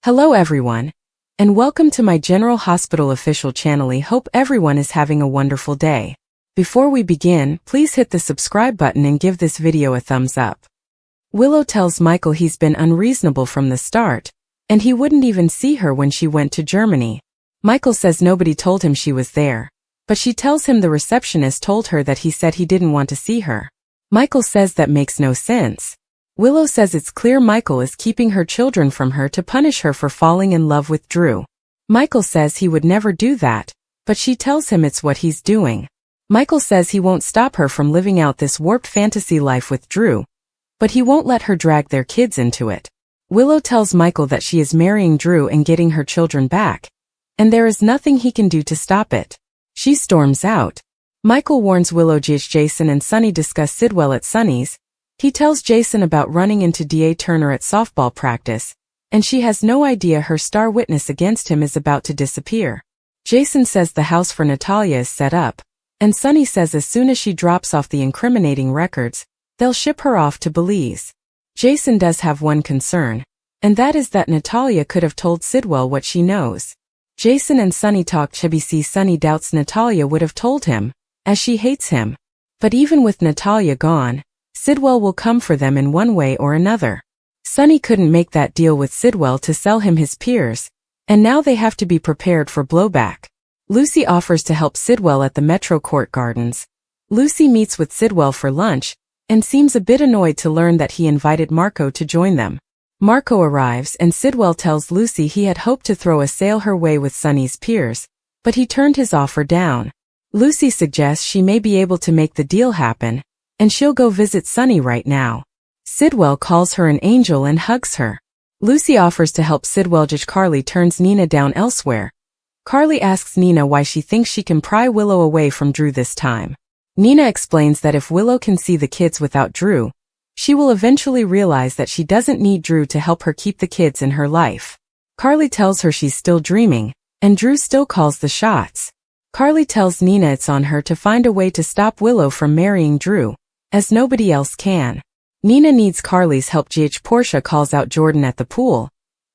Hello everyone, and welcome to my General Hospital official channel. I hope everyone is having a wonderful day. Before we begin, please hit the subscribe button and give this video a thumbs up. Willow tells Michael he's been unreasonable from the start, and he wouldn't even see her when she went to Germany. Michael says nobody told him she was there, but she tells him the receptionist told her that he said he didn't want to see her. Michael says that makes no sense. Willow says it's clear Michael is keeping her children from her to punish her for falling in love with Drew. Michael says he would never do that, but she tells him it's what he's doing. Michael says he won't stop her from living out this warped fantasy life with Drew, but he won't let her drag their kids into it. Willow tells Michael that she is marrying Drew and getting her children back, and there is nothing he can do to stop it. She storms out. Michael warns Willow Jason and Sunny discuss Sidwell at Sunny's. He tells Jason about running into D.A. Turner at softball practice, and she has no idea her star witness against him is about to disappear. Jason says the house for Natalia is set up, and Sunny says as soon as she drops off the incriminating records, they'll ship her off to Belize. Jason does have one concern, and that is that Natalia could have told Sidwell what she knows. Jason and Sunny talk. Sunny doubts Natalia would have told him, as she hates him. But even with Natalia gone, Sidwell will come for them in one way or another. Sunny couldn't make that deal with Sidwell to sell him his peers, and now they have to be prepared for blowback. Lucy offers to help Sidwell at the Metro Court Gardens. Lucy meets with Sidwell for lunch, and seems a bit annoyed to learn that he invited Marco to join them. Marco arrives and Sidwell tells Lucy he had hoped to throw a sale her way with Sunny's peers, but he turned his offer down. Lucy suggests she may be able to make the deal happen, and she'll go visit Sunny right now. Sidwell calls her an angel and hugs her. Lucy offers to help Sidwell. Carly turns Nina down elsewhere. Carly asks Nina why she thinks she can pry Willow away from Drew this time. Nina explains that if Willow can see the kids without Drew, she will eventually realize that she doesn't need Drew to help her keep the kids in her life. Carly tells her she's still dreaming, and Drew still calls the shots. Carly tells Nina it's on her to find a way to stop Willow from marrying Drew, as nobody else can. Nina needs Carly's help. Portia calls out Jordan at the pool.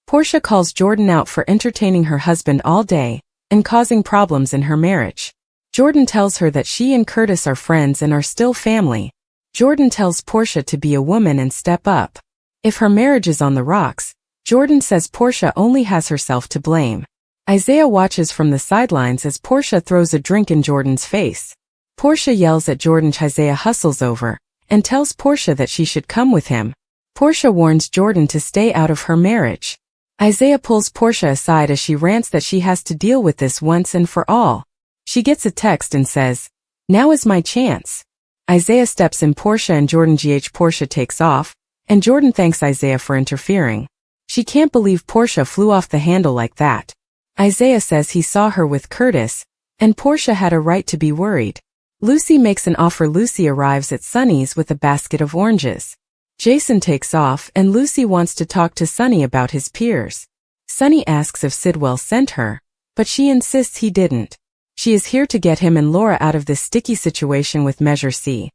Portia calls Jordan out for entertaining her husband all day and causing problems in her marriage. Jordan tells her that she and Curtis are friends and are still family. Jordan tells Portia to be a woman and step up. If her marriage is on the rocks, Jordan says Portia only has herself to blame. Isaiah watches from the sidelines as Portia throws a drink in Jordan's face. Portia yells at Jordan. Isaiah hustles over and tells Portia that she should come with him. Portia warns Jordan to stay out of her marriage. Isaiah pulls Portia aside as she rants that she has to deal with this once and for all. She gets a text and says, "Now is my chance." Isaiah steps in Portia and Jordan. Portia takes off, and Jordan thanks Isaiah for interfering. She can't believe Portia flew off the handle like that. Isaiah says he saw her with Curtis, and Portia had a right to be worried. Lucy makes an offer. Lucy arrives at Sunny's with a basket of oranges. Jason takes off and Lucy wants to talk to Sunny about his peers. Sunny asks if Sidwell sent her, but she insists he didn't. She is here to get him and Laura out of this sticky situation with Measure C.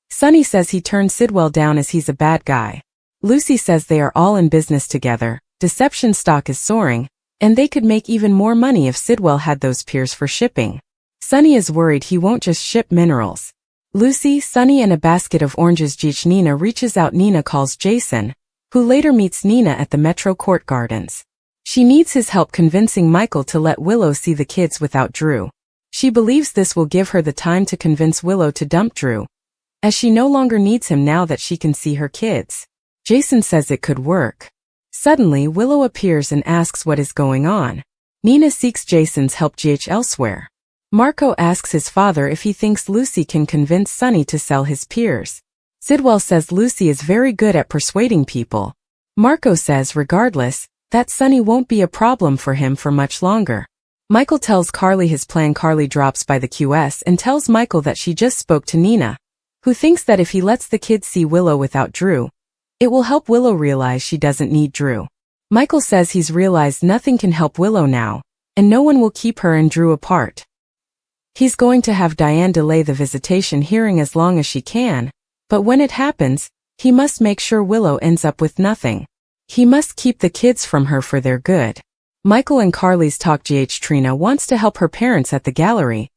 Sunny says he turned Sidwell down as he's a bad guy. Lucy says they are all in business together, deception stock is soaring, and they could make even more money if Sidwell had those peers for shipping. Sunny is worried he won't just ship minerals. Lucy, Sunny and a basket of oranges. Nina reaches out. Nina calls Jason, who later meets Nina at the Metro Court Gardens. She needs his help convincing Michael to let Willow see the kids without Drew. She believes this will give her the time to convince Willow to dump Drew, as she no longer needs him now that she can see her kids. Jason says it could work. Suddenly Willow appears and asks what is going on. Nina seeks Jason's help elsewhere. Marco asks his father if he thinks Lucy can convince Sunny to sell his peers. Sidwell says Lucy is very good at persuading people. Marco says regardless, that Sunny won't be a problem for him for much longer. Michael tells Carly his plan. Carly drops by the QS and tells Michael that she just spoke to Nina, who thinks that if he lets the kids see Willow without Drew, it will help Willow realize she doesn't need Drew. Michael says he's realized nothing can help Willow now, and no one will keep her and Drew apart. He's going to have Diane delay the visitation hearing as long as she can, but when it happens, he must make sure Willow ends up with nothing. He must keep the kids from her for their good. Michael and Carly's talk. Trina wants to help her parents at the gallery.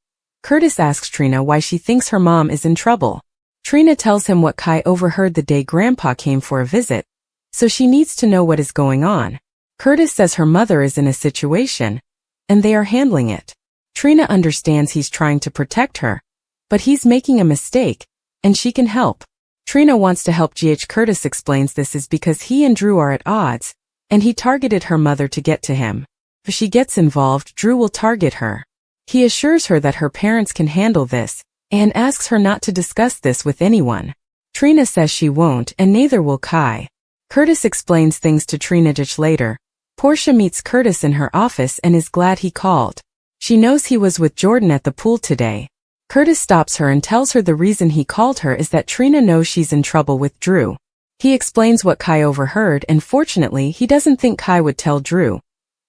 Curtis asks Trina why she thinks her mom is in trouble. Trina tells him what Kai overheard the day Grandpa came for a visit, so she needs to know what is going on. Curtis says her mother is in a situation, and they are handling it. Trina understands he's trying to protect her, but he's making a mistake, and she can help. Trina wants to help. Curtis explains this is because he and Drew are at odds, and he targeted her mother to get to him. If she gets involved, Drew will target her. He assures her that her parents can handle this, and asks her not to discuss this with anyone. Trina says she won't, and neither will Kai. Curtis explains things to Trina. Later, Portia meets Curtis in her office and is glad he called. She knows he was with Jordan at the pool today. Curtis stops her and tells her the reason he called her is that Trina knows she's in trouble with Drew. He explains what Kai overheard, and fortunately he doesn't think Kai would tell Drew,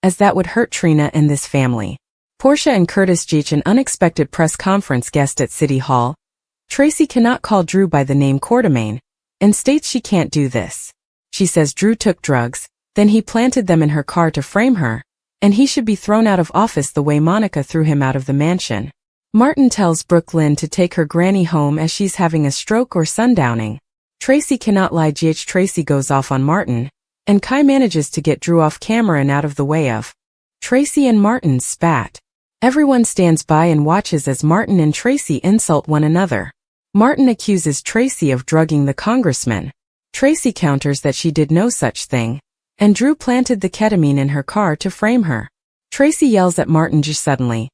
as that would hurt Trina and this family. Portia and Curtis reach an unexpected press conference guest at City Hall. Tracy cannot call Drew by the name Quartermain, and states she can't do this. She says Drew took drugs, then he planted them in her car to frame her, and he should be thrown out of office the way Monica threw him out of the mansion. Martin tells Brooklyn to take her granny home as she's having a stroke or sundowning. Tracy cannot lie. Tracy goes off on Martin, and Kai manages to get Drew off camera and out of the way of Tracy and Martin spat. Everyone stands by and watches as Martin and Tracy insult one another. Martin accuses Tracy of drugging the congressman. Tracy counters that she did no such thing, and Drew planted the ketamine in her car to frame her. Tracy yells at Martin. Suddenly,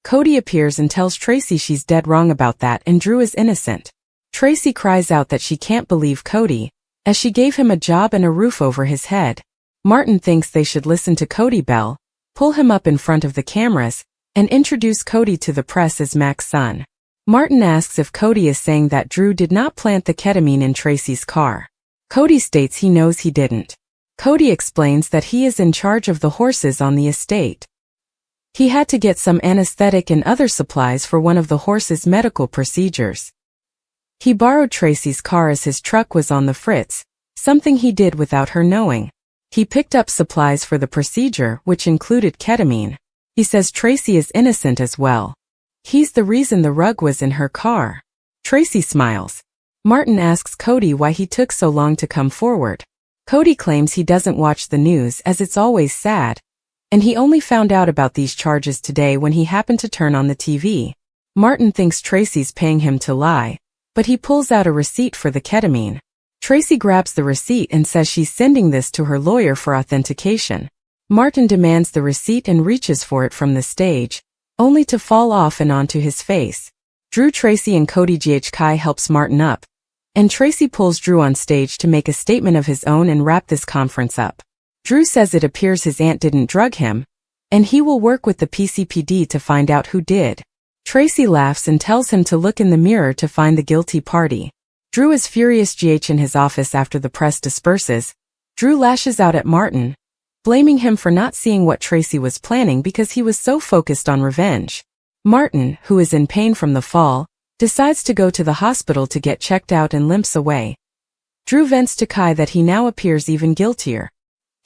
Cody appears and tells Tracy she's dead wrong about that and Drew is innocent. Tracy cries out that she can't believe Cody, as she gave him a job and a roof over his head. Martin thinks they should listen to Cody Bell, pull him up in front of the cameras, and introduce Cody to the press as Mac's son. Martin asks if Cody is saying that Drew did not plant the ketamine in Tracy's car. Cody states he knows he didn't. Cody explains that he is in charge of the horses on the estate. He had to get some anesthetic and other supplies for one of the horses' medical procedures. He borrowed Tracy's car as his truck was on the fritz, something he did without her knowing. He picked up supplies for the procedure, which included ketamine. He says Tracy is innocent as well. He's the reason the rug was in her car. Tracy smiles. Martin asks Cody why he took so long to come forward. Cody claims he doesn't watch the news as it's always sad, and he only found out about these charges today when he happened to turn on the TV. Martin thinks Tracy's paying him to lie, but he pulls out a receipt for the ketamine. Tracy grabs the receipt and says she's sending this to her lawyer for authentication. Martin demands the receipt and reaches for it from the stage, only to fall off and onto his face. Drew, Tracy and Cody. Kai helps Martin up, and Tracy pulls Drew on stage to make a statement of his own and wrap this conference up. Drew says it appears his aunt didn't drug him, and he will work with the PCPD to find out who did. Tracy laughs and tells him to look in the mirror to find the guilty party. Drew is furious. In his office after the press disperses, Drew lashes out at Martin, blaming him for not seeing what Tracy was planning because he was so focused on revenge. Martin, who is in pain from the fall, decides to go to the hospital to get checked out and limps away. Drew vents to Kai that he now appears even guiltier.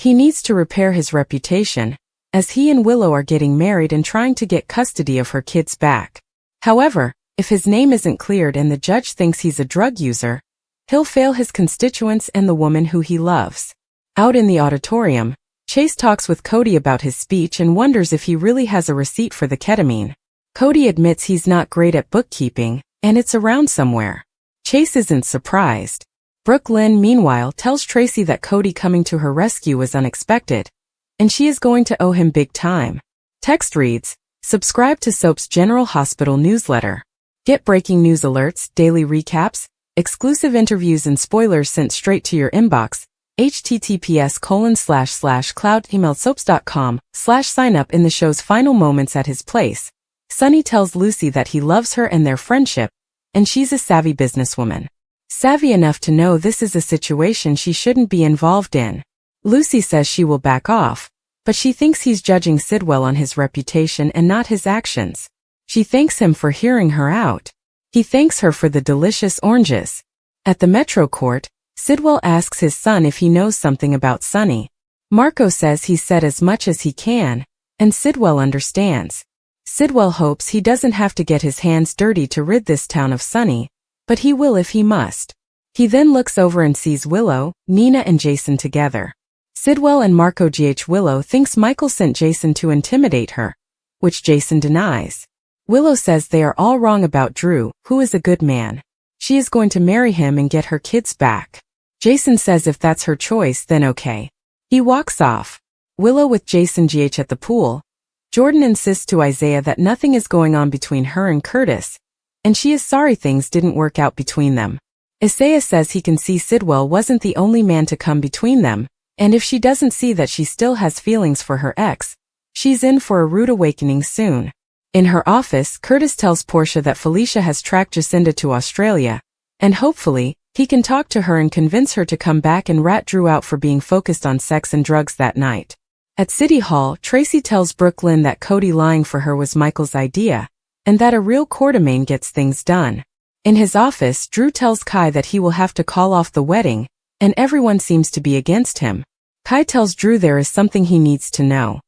He needs to repair his reputation, as he and Willow are getting married and trying to get custody of her kids back. However, if his name isn't cleared and the judge thinks he's a drug user, he'll fail his constituents and the woman who he loves. Out in the auditorium, Chase talks with Cody about his speech and wonders if he really has a receipt for the ketamine. Cody admits he's not great at bookkeeping, and it's around somewhere. Chase isn't surprised. Brooklyn, meanwhile, tells Tracy that Cody coming to her rescue was unexpected, and she is going to owe him big time. Text reads, subscribe to SOAP's General Hospital newsletter. Get breaking news alerts, daily recaps, exclusive interviews and spoilers sent straight to your inbox. https://cloud-emailsoaps.com/sign up. In the show's final moments at his place, Sonny tells Lucy that he loves her and their friendship, and she's a savvy businesswoman. Savvy enough to know this is a situation she shouldn't be involved in. Lucy says she will back off, but she thinks he's judging Sidwell on his reputation and not his actions. She thanks him for hearing her out. He thanks her for the delicious oranges. At the Metro Court, Sidwell asks his son if he knows something about Sonny. Marco says he's said as much as he can, and Sidwell understands. Sidwell hopes he doesn't have to get his hands dirty to rid this town of Sonny, but he will if he must. He then looks over and sees Willow, Nina and Jason together. Sidwell and Marco gh Willow thinks Michael sent Jason to intimidate her, which Jason denies. Willow says they are all wrong about Drew, who is a good man. She is going to marry him and get her kids back. Jason says if that's her choice, then okay. He walks off. Willow with Jason gh at the pool. Jordan insists to Isaiah that nothing is going on between her and Curtis, and she is sorry things didn't work out between them. Isaiah says he can see Sidwell wasn't the only man to come between them, and if she doesn't see that she still has feelings for her ex, she's in for a rude awakening soon. In her office, Curtis tells Portia that Felicia has tracked Jacinda to Australia, and hopefully, he can talk to her and convince her to come back and rat Drew out for being focused on sex and drugs that night. At City Hall, Tracy tells Brooklyn that Cody lying for her was Michael's idea, and that a real Quartermain gets things done. In his office, Drew tells Kai that he will have to call off the wedding, and everyone seems to be against him. Kai tells Drew there is something he needs to know.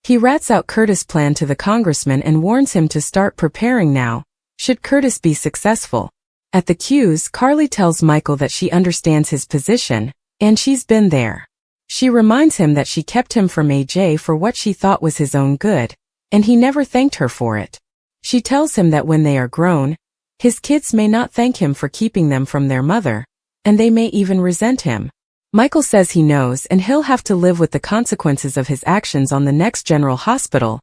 He rats out Curtis' plan to the congressman and warns him to start preparing now, should Curtis be successful. At the Q's, Carly tells Michael that she understands his position, and she's been there. She reminds him that she kept him from AJ for what she thought was his own good, and he never thanked her for it. She tells him that when they are grown, his kids may not thank him for keeping them from their mother, and they may even resent him. Michael says he knows and he'll have to live with the consequences of his actions on the next General Hospital.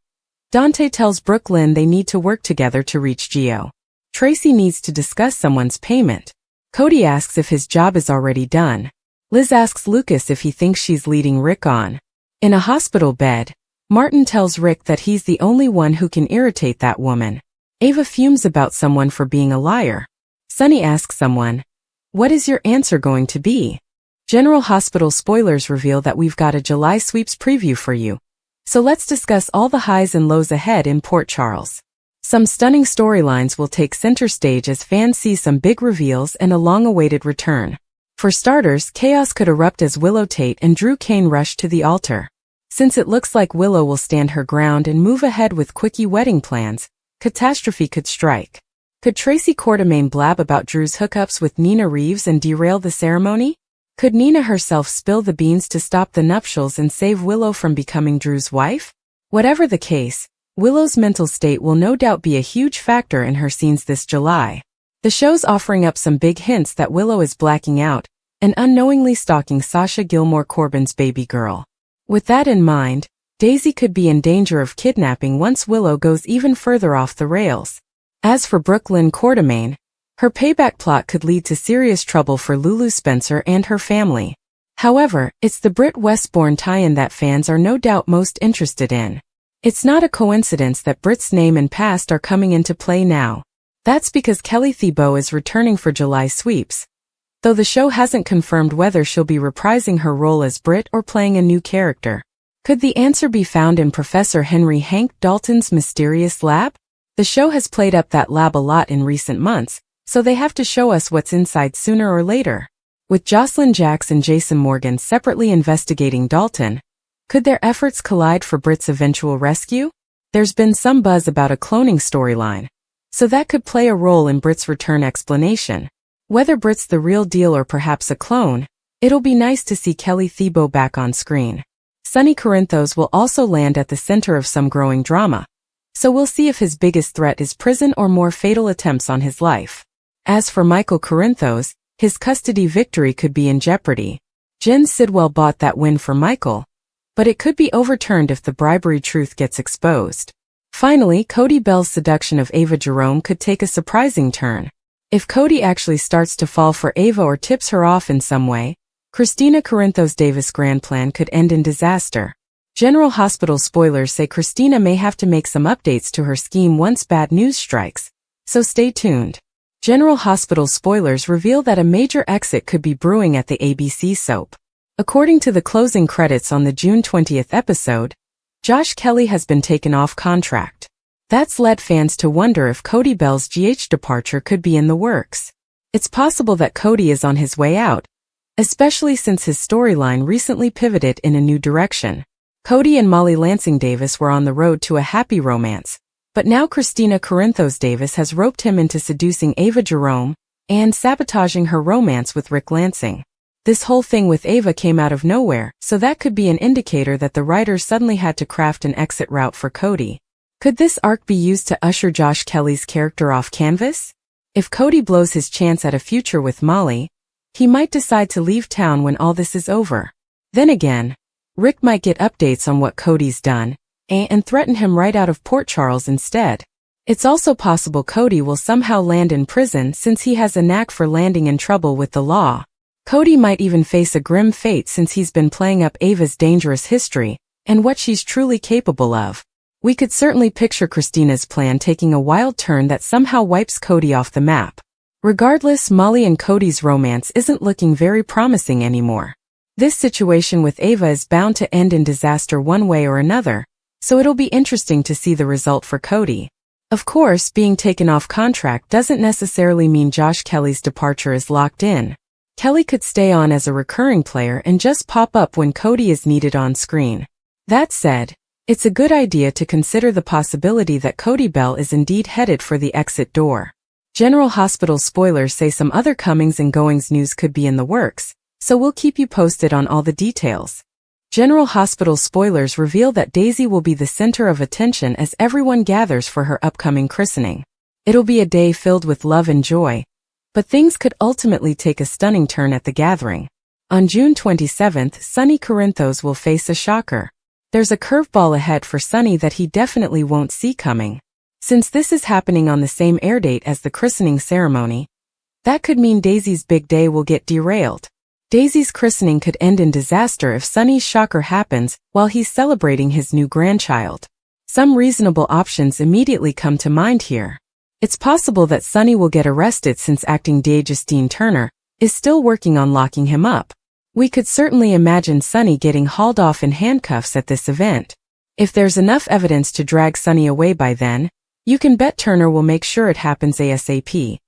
Dante tells Brooklyn they need to work together to reach Gio. Tracy needs to discuss someone's payment. Cody asks if his job is already done. Liz asks Lucas if he thinks she's leading Rick on. In a hospital bed, Martin tells Rick that he's the only one who can irritate that woman. Ava fumes about someone for being a liar. Sonny asks someone, "What is your answer going to be?" General Hospital spoilers reveal that we've got a July sweeps preview for you. So let's discuss all the highs and lows ahead in Port Charles. Some stunning storylines will take center stage as fans see some big reveals and a long-awaited return. For starters, chaos could erupt as Willow Tate and Drew Kane rush to the altar. Since it looks like Willow will stand her ground and move ahead with quickie wedding plans, catastrophe could strike. Could Tracy Quartermain blab about Drew's hookups with Nina Reeves and derail the ceremony? Could Nina herself spill the beans to stop the nuptials and save Willow from becoming Drew's wife? Whatever the case, Willow's mental state will no doubt be a huge factor in her scenes this July. The show's offering up some big hints that Willow is blacking out and unknowingly stalking Sasha Gilmore Corbin's baby girl. With that in mind, Daisy could be in danger of kidnapping once Willow goes even further off the rails. As for Brooklyn Quartermain, her payback plot could lead to serious trouble for Lulu Spencer and her family. However, it's the Britt Westbourne tie-in that fans are no doubt most interested in. It's not a coincidence that Britt's name and past are coming into play now. That's because Kelly Thibault is returning for July sweeps, though the show hasn't confirmed whether she'll be reprising her role as Britt or playing a new character. Could the answer be found in Professor Henry Hank Dalton's mysterious lab? The show has played up that lab a lot in recent months, so they have to show us what's inside sooner or later. With Jocelyn Jacks and Jason Morgan separately investigating Dalton, could their efforts collide for Britt's eventual rescue? There's been some buzz about a cloning storyline, so that could play a role in Britt's return explanation. Whether Britt's the real deal or perhaps a clone, it'll be nice to see Kelly Thibault back on screen. Sonny Corinthos will also land at the center of some growing drama, so we'll see if his biggest threat is prison or more fatal attempts on his life. As for Michael Corinthos, his custody victory could be in jeopardy. Jen Sidwell bought that win for Michael, but it could be overturned if the bribery truth gets exposed. Finally, Cody Bell's seduction of Ava Jerome could take a surprising turn. If Cody actually starts to fall for Ava or tips her off in some way, Christina Corinthos Davis' grand plan could end in disaster. General Hospital spoilers say Christina may have to make some updates to her scheme once bad news strikes, so stay tuned. General Hospital spoilers reveal that a major exit could be brewing at the ABC soap. According to the closing credits on the June 20th episode, Josh Kelly has been taken off contract. That's led fans to wonder if Cody Bell's GH departure could be in the works. It's possible that Cody is on his way out, especially since his storyline recently pivoted in a new direction. Cody and Molly Lansing Davis were on the road to a happy romance, but now Christina Corinthos Davis has roped him into seducing Ava Jerome and sabotaging her romance with Rick Lansing. This whole thing with Ava came out of nowhere, so that could be an indicator that the writers suddenly had to craft an exit route for Cody. Could this arc be used to usher Josh Kelly's character off canvas? If Cody blows his chance at a future with Molly, he might decide to leave town when all this is over. Then again, Rick might get updates on what Cody's done and threaten him right out of Port Charles instead. It's also possible Cody will somehow land in prison since he has a knack for landing in trouble with the law. Cody might even face a grim fate since he's been playing up Ava's dangerous history and what she's truly capable of. We could certainly picture Christina's plan taking a wild turn that somehow wipes Cody off the map. Regardless, Molly and Cody's romance isn't looking very promising anymore. This situation with Ava is bound to end in disaster one way or another, so it'll be interesting to see the result for Cody. Of course, being taken off contract doesn't necessarily mean Josh Kelly's departure is locked in. Kelly could stay on as a recurring player and just pop up when Cody is needed on screen. That said, it's a good idea to consider the possibility that Cody Bell is indeed headed for the exit door. General Hospital spoilers say some other comings and goings news could be in the works, so we'll keep you posted on all the details. General Hospital spoilers reveal that Daisy will be the center of attention as everyone gathers for her upcoming christening. It'll be a day filled with love and joy, but things could ultimately take a stunning turn at the gathering. On June 27th, Sonny Corinthos will face a shocker. There's a curveball ahead for Sonny that he definitely won't see coming. Since this is happening on the same airdate as the christening ceremony, that could mean Daisy's big day will get derailed. Daisy's christening could end in disaster if Sonny's shocker happens while he's celebrating his new grandchild. Some reasonable options immediately come to mind here. It's possible that Sonny will get arrested since acting DeJustine Turner is still working on locking him up. We could certainly imagine Sonny getting hauled off in handcuffs at this event. If there's enough evidence to drag Sonny away by then, you can bet Turner will make sure it happens ASAP,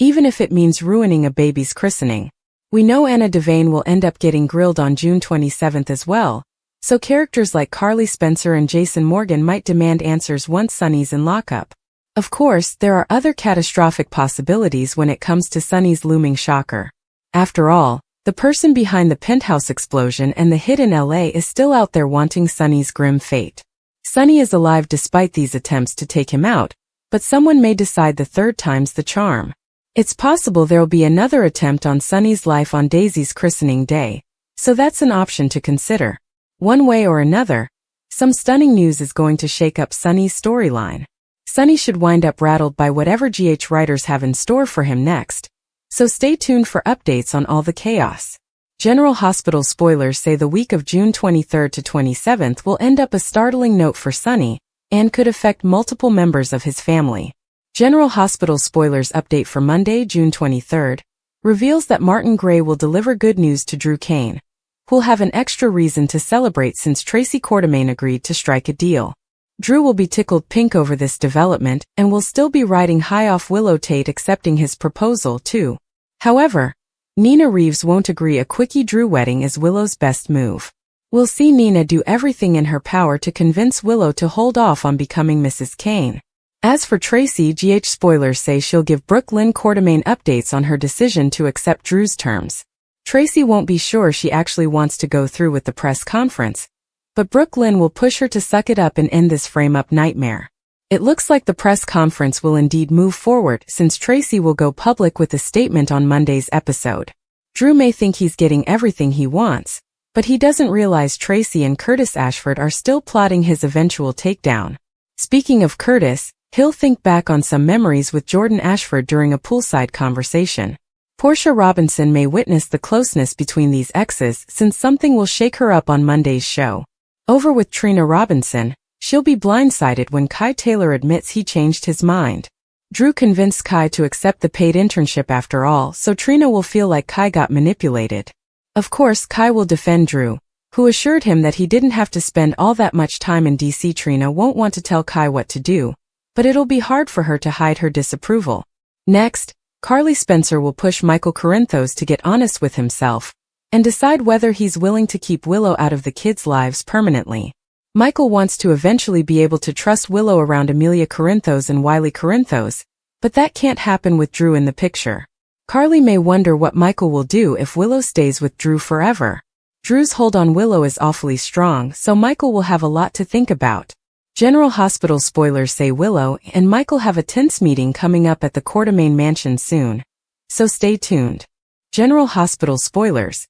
even if it means ruining a baby's christening. We know Anna Devane will end up getting grilled on June 27th as well, so characters like Carly Spencer and Jason Morgan might demand answers once Sonny's in lockup. Of course, there are other catastrophic possibilities when it comes to Sonny's looming shocker. After all, the person behind the penthouse explosion and the hit in LA is still out there wanting Sonny's grim fate. Sonny is alive despite these attempts to take him out, but someone may decide the third time's the charm. It's possible there'll be another attempt on Sonny's life on Daisy's christening day, so that's an option to consider. One way or another, some stunning news is going to shake up Sonny's storyline. Sonny should wind up rattled by whatever GH writers have in store for him next, so stay tuned for updates on all the chaos. General Hospital spoilers say the week of June 23rd to 27th will end up a startling note for Sonny and could affect multiple members of his family. General Hospital spoilers update for Monday, June 23rd, reveals that Martin Gray will deliver good news to Drew Kane, who'll have an extra reason to celebrate since Tracy Quartermaine agreed to strike a deal. Drew will be tickled pink over this development and will still be riding high off Willow Tate accepting his proposal too. However, Nina Reeves won't agree a quickie Drew wedding is Willow's best move. We'll see Nina do everything in her power to convince Willow to hold off on becoming Mrs. Kane. As for Tracy, GH spoilers say she'll give Brooke Lynn Quartermaine updates on her decision to accept Drew's terms. Tracy won't be sure she actually wants to go through with the press conference, but Brooke Lynn will push her to suck it up and end this frame-up nightmare. It looks like the press conference will indeed move forward since Tracy will go public with a statement on Monday's episode. Drew may think he's getting everything he wants, but he doesn't realize Tracy and Curtis Ashford are still plotting his eventual takedown. Speaking of Curtis, he'll think back on some memories with Jordan Ashford during a poolside conversation. Portia Robinson may witness the closeness between these exes since something will shake her up on Monday's show. Over with Trina Robinson, she'll be blindsided when Kai Taylor admits he changed his mind. Drew convinced Kai to accept the paid internship after all, so Trina will feel like Kai got manipulated. Of course, Kai will defend Drew, who assured him that he didn't have to spend all that much time in DC. Trina won't want to tell Kai what to do, but it'll be hard for her to hide her disapproval. Next, Carly Spencer will push Michael Corinthos to get honest with himself, and decide whether he's willing to keep Willow out of the kids' lives permanently. Michael wants to eventually be able to trust Willow around Amelia Corinthos and Wiley Corinthos, but that can't happen with Drew in the picture. Carly may wonder what Michael will do if Willow stays with Drew forever. Drew's hold on Willow is awfully strong, so Michael will have a lot to think about. General Hospital spoilers say Willow and Michael have a tense meeting coming up at the Quartermaine mansion soon, so stay tuned. General Hospital spoilers.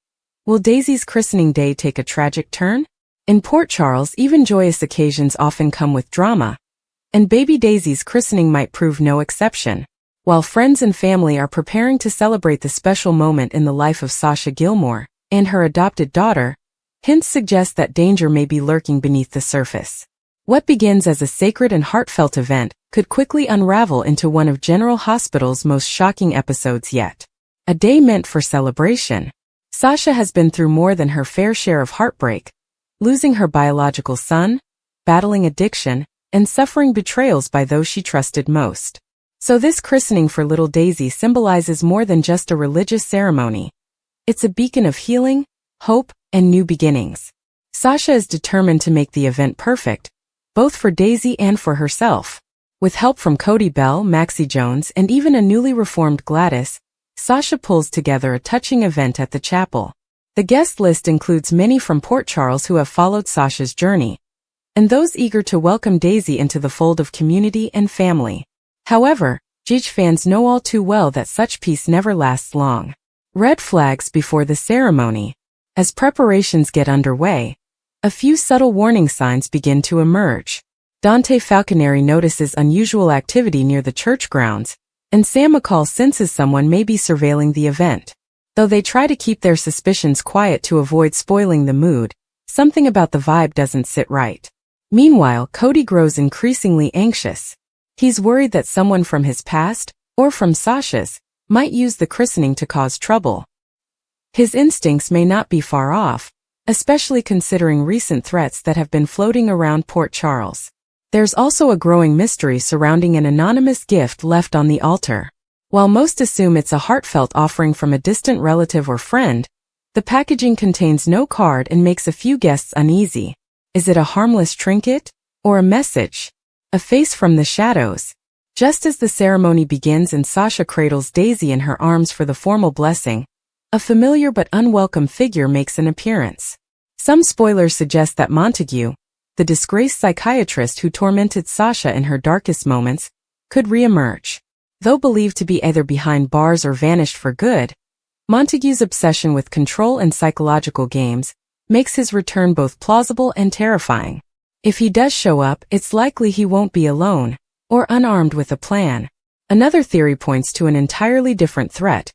Will Daisy's christening day take a tragic turn? In Port Charles, even joyous occasions often come with drama, and baby Daisy's christening might prove no exception. While friends and family are preparing to celebrate the special moment in the life of Sasha Gilmore and her adopted daughter, hints suggest that danger may be lurking beneath the surface. What begins as a sacred and heartfelt event could quickly unravel into one of General Hospital's most shocking episodes yet. A day meant for celebration. Sasha has been through more than her fair share of heartbreak, losing her biological son, battling addiction, and suffering betrayals by those she trusted most. So this christening for little Daisy symbolizes more than just a religious ceremony. It's a beacon of healing, hope, and new beginnings. Sasha is determined to make the event perfect, both for Daisy and for herself. With help from Cody Bell, Maxie Jones, and even a newly reformed Gladys, Sasha pulls together a touching event at the chapel. The guest list includes many from Port Charles who have followed Sasha's journey, and those eager to welcome Daisy into the fold of community and family. However, GH fans know all too well that such peace never lasts long. Red flags before the ceremony. As preparations get underway, a few subtle warning signs begin to emerge. Dante Falconeri notices unusual activity near the church grounds, and Sam McCall senses someone may be surveilling the event. Though they try to keep their suspicions quiet to avoid spoiling the mood, something about the vibe doesn't sit right. Meanwhile, Cody grows increasingly anxious. He's worried that someone from his past, or from Sasha's, might use the christening to cause trouble. His instincts may not be far off, especially considering recent threats that have been floating around Port Charles. There's also a growing mystery surrounding an anonymous gift left on the altar. While most assume it's a heartfelt offering from a distant relative or friend, the packaging contains no card and makes a few guests uneasy. Is it a harmless trinket? Or a message? A face from the shadows? Just as the ceremony begins and Sasha cradles Daisy in her arms for the formal blessing, a familiar but unwelcome figure makes an appearance. Some spoilers suggest that Montague, the disgraced psychiatrist who tormented Sasha in her darkest moments, could re-emerge. Though believed to be either behind bars or vanished for good, Montague's obsession with control and psychological games makes his return both plausible and terrifying. If he does show up, it's likely he won't be alone, or unarmed with a plan. Another theory points to an entirely different threat.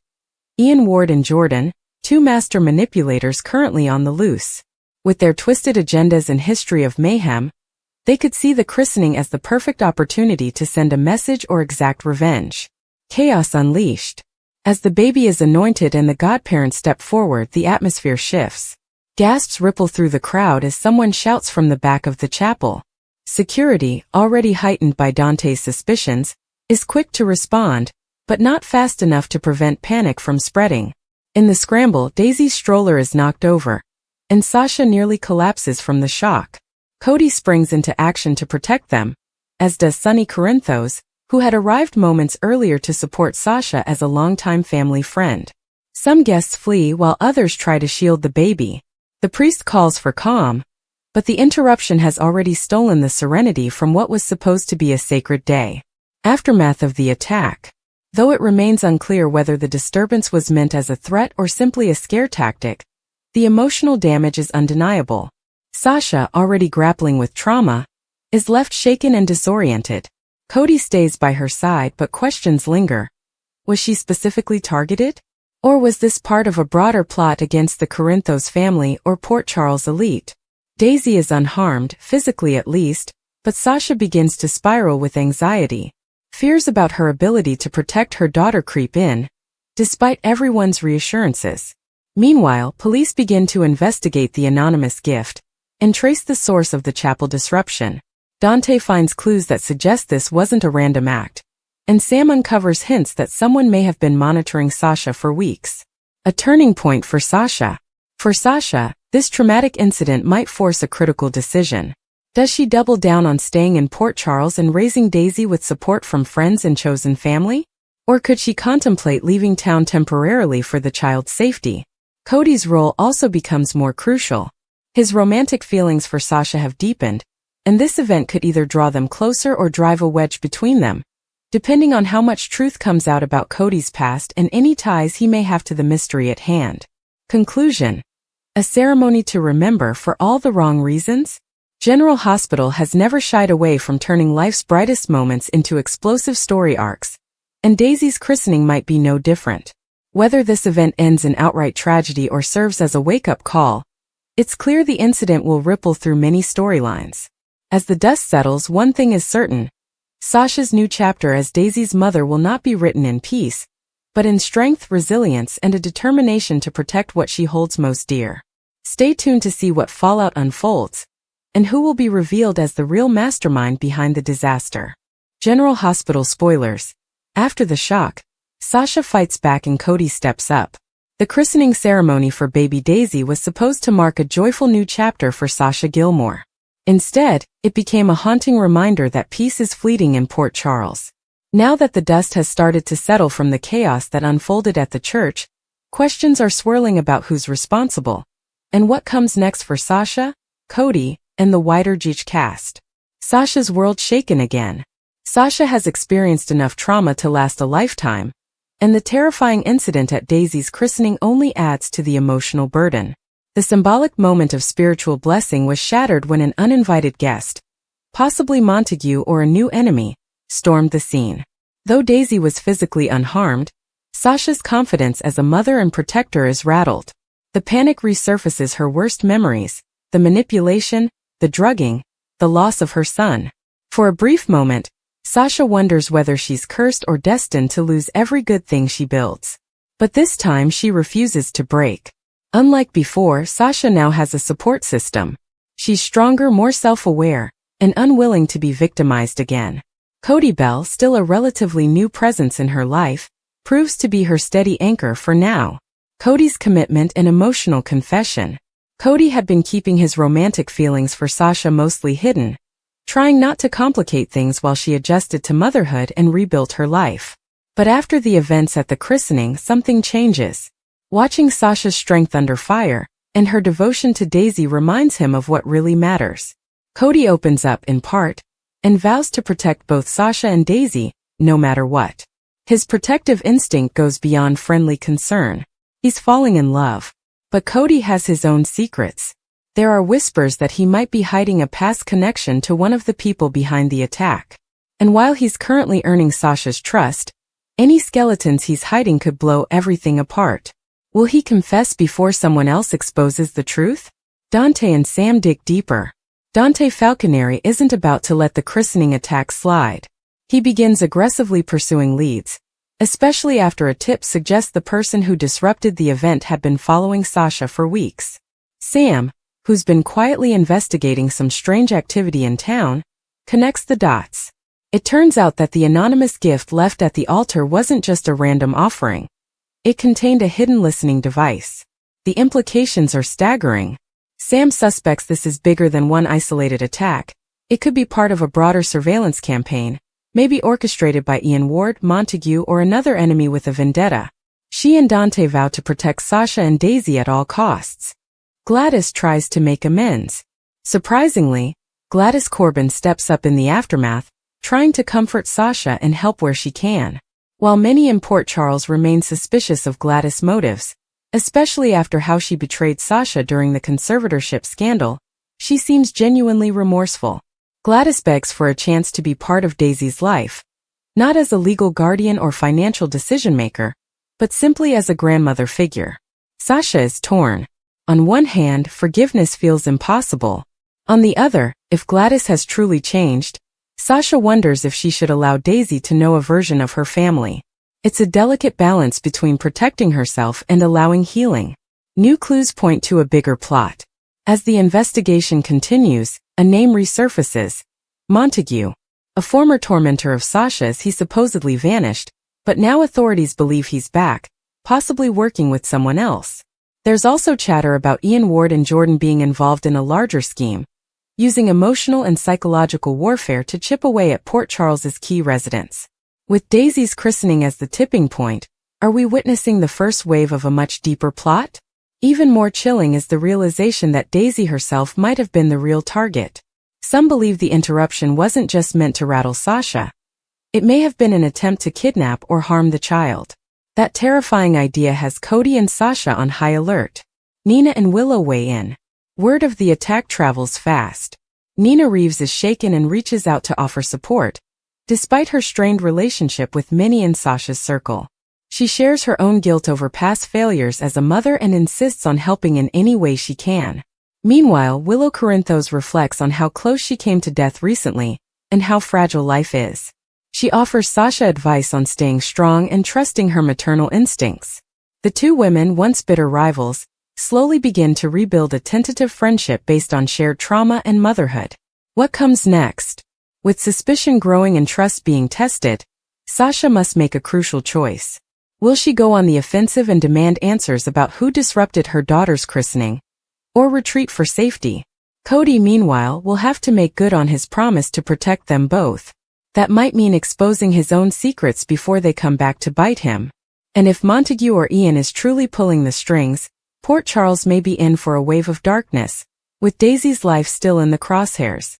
Ian Ward and Jordan, two master manipulators currently on the loose. With their twisted agendas and history of mayhem, they could see the christening as the perfect opportunity to send a message or exact revenge. Chaos unleashed. As the baby is anointed and the godparents step forward, the atmosphere shifts. Gasps ripple through the crowd as someone shouts from the back of the chapel. Security, already heightened by Dante's suspicions, is quick to respond, but not fast enough to prevent panic from spreading. In the scramble, Daisy's stroller is knocked over, and Sasha nearly collapses from the shock. Cody springs into action to protect them, as does Sonny Corinthos, who had arrived moments earlier to support Sasha as a longtime family friend. Some guests flee while others try to shield the baby. The priest calls for calm, but the interruption has already stolen the serenity from what was supposed to be a sacred day. Aftermath of the attack. Though it remains unclear whether the disturbance was meant as a threat or simply a scare tactic, the emotional damage is undeniable. Sasha, already grappling with trauma, is left shaken and disoriented. Cody stays by her side but questions linger. Was she specifically targeted? Or was this part of a broader plot against the Corinthos family or Port Charles elite? Daisy is unharmed, physically at least, but Sasha begins to spiral with anxiety. Fears about her ability to protect her daughter creep in, despite everyone's reassurances. Meanwhile, police begin to investigate the anonymous gift and trace the source of the chapel disruption. Dante finds clues that suggest this wasn't a random act, and Sam uncovers hints that someone may have been monitoring Sasha for weeks. A turning point for Sasha. For Sasha, this traumatic incident might force a critical decision. Does she double down on staying in Port Charles and raising Daisy with support from friends and chosen family? Or could she contemplate leaving town temporarily for the child's safety? Cody's role also becomes more crucial. His romantic feelings for Sasha have deepened, and this event could either draw them closer or drive a wedge between them, depending on how much truth comes out about Cody's past and any ties he may have to the mystery at hand. Conclusion: a ceremony to remember for all the wrong reasons? General Hospital has never shied away from turning life's brightest moments into explosive story arcs, and Daisy's christening might be no different. Whether this event ends in outright tragedy or serves as a wake-up call, it's clear the incident will ripple through many storylines. As the dust settles, one thing is certain: Sasha's new chapter as Daisy's mother will not be written in peace, but in strength, resilience, and a determination to protect what she holds most dear. Stay tuned to see what fallout unfolds, and who will be revealed as the real mastermind behind the disaster. General Hospital spoilers. After the shock, Sasha fights back and Cody steps up. The christening ceremony for baby Daisy was supposed to mark a joyful new chapter for Sasha Gilmore. Instead, it became a haunting reminder that peace is fleeting in Port Charles. Now that the dust has started to settle from the chaos that unfolded at the church, questions are swirling about who's responsible, and what comes next for Sasha, Cody, and the wider Geach cast. Sasha's world shaken again. Sasha has experienced enough trauma to last a lifetime, and the terrifying incident at Daisy's christening only adds to the emotional burden. The symbolic moment of spiritual blessing was shattered when an uninvited guest, possibly Montague or a new enemy, stormed the scene. Though Daisy was physically unharmed, Sasha's confidence as a mother and protector is rattled. The panic resurfaces her worst memories: the manipulation, the drugging, the loss of her son. For a brief moment, Sasha wonders whether she's cursed or destined to lose every good thing she builds. But this time she refuses to break. Unlike before, Sasha now has a support system. She's stronger, more self-aware, and unwilling to be victimized again. Cody Bell, still a relatively new presence in her life, proves to be her steady anchor for now. Cody's commitment and emotional confession. Cody had been keeping his romantic feelings for Sasha mostly hidden, trying not to complicate things while she adjusted to motherhood and rebuilt her life. But after the events at the christening, something changes. Watching Sasha's strength under fire, and her devotion to Daisy reminds him of what really matters. Cody opens up in part, and vows to protect both Sasha and Daisy, no matter what. His protective instinct goes beyond friendly concern. He's falling in love. But Cody has his own secrets. There are whispers that he might be hiding a past connection to one of the people behind the attack. And while he's currently earning Sasha's trust, any skeletons he's hiding could blow everything apart. Will he confess before someone else exposes the truth? Dante and Sam dig deeper. Dante Falconeri isn't about to let the christening attack slide. He begins aggressively pursuing leads, especially after a tip suggests the person who disrupted the event had been following Sasha for weeks. Sam, who's been quietly investigating some strange activity in town, connects the dots. It turns out that the anonymous gift left at the altar wasn't just a random offering. It contained a hidden listening device. The implications are staggering. Sam suspects this is bigger than one isolated attack. It could be part of a broader surveillance campaign, maybe orchestrated by Ian Ward, Montague, or another enemy with a vendetta. She and Dante vow to protect Sasha and Daisy at all costs. Gladys tries to make amends. Surprisingly, Gladys Corbin steps up in the aftermath, trying to comfort Sasha and help where she can. While many in Port Charles remain suspicious of Gladys' motives, especially after how she betrayed Sasha during the conservatorship scandal, she seems genuinely remorseful. Gladys begs for a chance to be part of Daisy's life, not as a legal guardian or financial decision-maker, but simply as a grandmother figure. Sasha is torn. On one hand, forgiveness feels impossible. On the other, if Gladys has truly changed, Sasha wonders if she should allow Daisy to know a version of her family. It's a delicate balance between protecting herself and allowing healing. New clues point to a bigger plot. As the investigation continues, a name resurfaces: Montague. A former tormentor of Sasha's, he supposedly vanished, but now authorities believe he's back, possibly working with someone else. There's also chatter about Ian Ward and Jordan being involved in a larger scheme, using emotional and psychological warfare to chip away at Port Charles's key residents. With Daisy's christening as the tipping point, are we witnessing the first wave of a much deeper plot? Even more chilling is the realization that Daisy herself might have been the real target. Some believe the interruption wasn't just meant to rattle Sasha. It may have been an attempt to kidnap or harm the child. That terrifying idea has Cody and Sasha on high alert. Nina and Willow weigh in. Word of the attack travels fast. Nina Reeves is shaken and reaches out to offer support, despite her strained relationship with many in Sasha's circle. She shares her own guilt over past failures as a mother and insists on helping in any way she can. Meanwhile, Willow Corinthos reflects on how close she came to death recently, and how fragile life is. She offers Sasha advice on staying strong and trusting her maternal instincts. The two women, once bitter rivals, slowly begin to rebuild a tentative friendship based on shared trauma and motherhood. What comes next? With suspicion growing and trust being tested, Sasha must make a crucial choice. Will she go on the offensive and demand answers about who disrupted her daughter's christening, or retreat for safety? Cody, meanwhile, will have to make good on his promise to protect them both. That might mean exposing his own secrets before they come back to bite him. And if Montague or Ian is truly pulling the strings, Port Charles may be in for a wave of darkness, with Daisy's life still in the crosshairs.